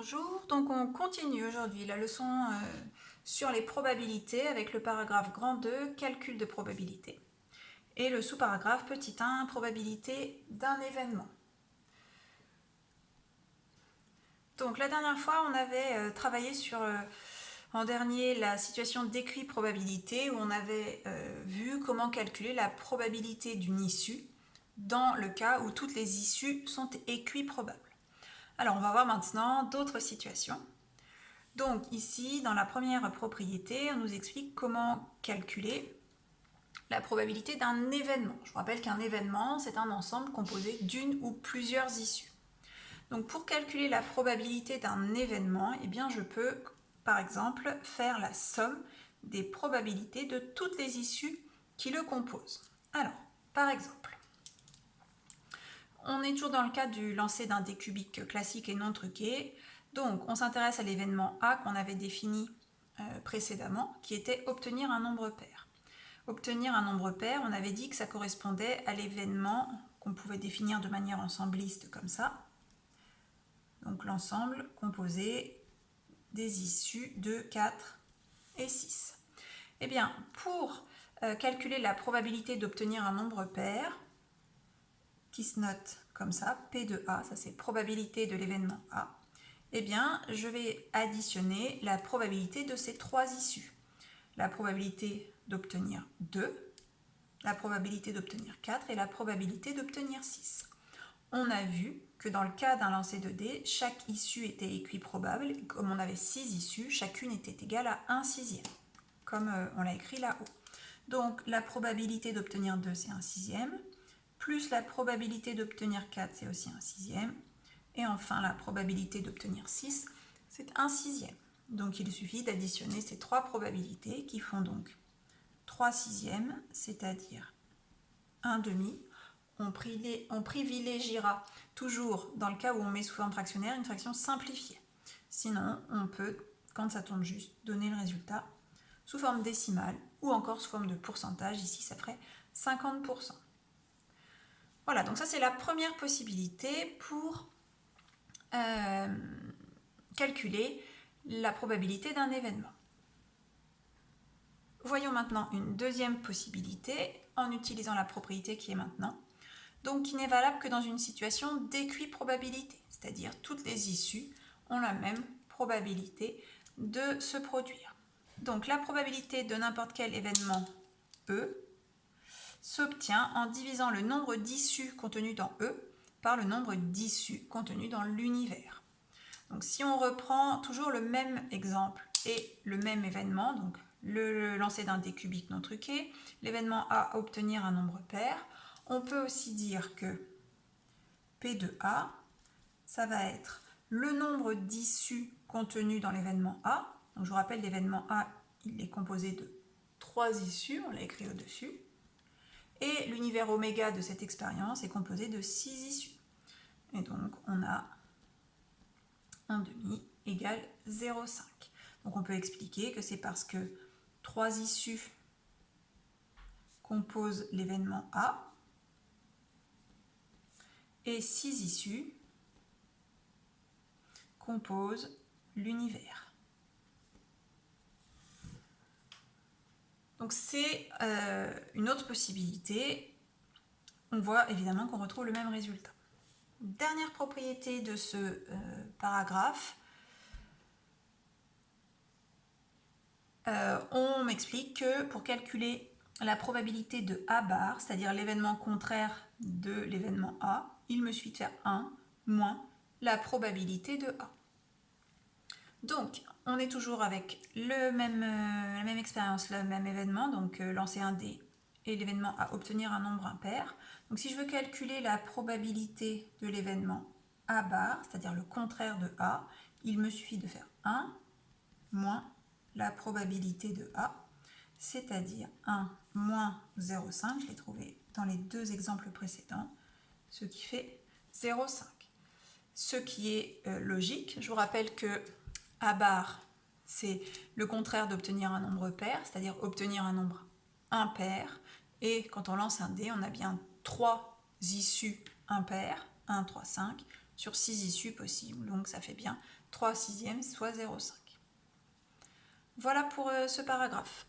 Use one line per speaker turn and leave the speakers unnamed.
Bonjour, donc on continue aujourd'hui la leçon sur les probabilités avec le paragraphe grand 2, calcul de probabilité, et le sous-paragraphe petit 1, probabilité d'un événement. Donc la dernière fois on avait travaillé sur en dernier la situation d'équiprobabilité où on avait vu comment calculer la probabilité d'une issue dans le cas où toutes les issues sont équiprobables. Alors on va voir maintenant d'autres situations. Donc ici, dans la première propriété, on nous explique comment calculer la probabilité d'un événement. Je vous rappelle qu'un événement, c'est un ensemble composé d'une ou plusieurs issues. Donc pour calculer la probabilité d'un événement, eh bien je peux, par exemple, faire la somme des probabilités de toutes les issues qui le composent. Alors, par exemple, on est toujours dans le cas du lancer d'un dé cubique classique et non truqué. Donc, on s'intéresse à l'événement A qu'on avait défini précédemment, qui était obtenir un nombre pair. Obtenir un nombre pair, on avait dit que ça correspondait à l'événement qu'on pouvait définir de manière ensembliste comme ça. Donc, l'ensemble composé des issues de 4 et 6. Eh bien, pour calculer la probabilité d'obtenir un nombre pair, qui se note comme ça, P de A, ça c'est probabilité de l'événement A, eh bien, je vais additionner la probabilité de ces trois issues. La probabilité d'obtenir 2, la probabilité d'obtenir 4 et la probabilité d'obtenir 6. On a vu que dans le cas d'un lancer de dés, chaque issue était équiprobable. Comme on avait 6 issues, chacune était égale à 1 sixième, comme on l'a écrit là-haut. Donc la probabilité d'obtenir 2, c'est 1 sixième, plus la probabilité d'obtenir 4, c'est aussi 1 sixième, et enfin la probabilité d'obtenir 6, c'est 1 sixième. Donc il suffit d'additionner ces trois probabilités qui font donc 3 sixièmes, c'est-à-dire 1 demi. On privilégiera toujours, dans le cas où on met sous forme fractionnaire, une fraction simplifiée. Sinon, on peut, quand ça tombe juste, donner le résultat sous forme décimale ou encore sous forme de pourcentage. Ici, ça ferait 50%. Voilà, donc ça c'est la première possibilité pour calculer la probabilité d'un événement. Voyons maintenant une deuxième possibilité en utilisant la propriété qui est maintenant, donc qui n'est valable que dans une situation d'équiprobabilité, c'est-à-dire toutes les issues ont la même probabilité de se produire. Donc la probabilité de n'importe quel événement E s'obtient en divisant le nombre d'issues contenues dans E par le nombre d'issues contenues dans l'univers. Donc si on reprend toujours le même exemple et le même événement, donc le lancer d'un dé cubique non truqué, l'événement A à obtenir un nombre pair, on peut aussi dire que P de A, ça va être le nombre d'issues contenues dans l'événement A. Donc je vous rappelle, l'événement A, il est composé de 3 issues, on l'a écrit au-dessus. Et l'univers oméga de cette expérience est composé de 6 issues. Et donc on a 1 demi égale 0,5. Donc on peut expliquer que c'est parce que 3 issues composent l'événement A et 6 issues composent l'univers. Donc c'est une autre possibilité. On voit évidemment qu'on retrouve le même résultat. Dernière propriété de ce paragraphe, on m'explique que pour calculer la probabilité de A bar, c'est-à-dire l'événement contraire de l'événement A, il me suffit de faire 1 moins la probabilité de A. Donc, on est toujours avec la même expérience, le même événement, donc lancer un dé et l'événement à obtenir un nombre impair. Donc si je veux calculer la probabilité de l'événement A bar, c'est-à-dire le contraire de A, il me suffit de faire 1 moins la probabilité de A, c'est-à-dire 1 moins 0,5, je l'ai trouvé dans les deux exemples précédents, ce qui fait 0,5. Ce qui est logique, je vous rappelle que A bar, c'est le contraire d'obtenir un nombre pair, c'est-à-dire obtenir un nombre impair. Et quand on lance un dé, on a bien 3 issues impaires, 1, 3, 5, sur 6 issues possibles. Donc ça fait bien 3 sixièmes, soit 0,5. Voilà pour ce paragraphe.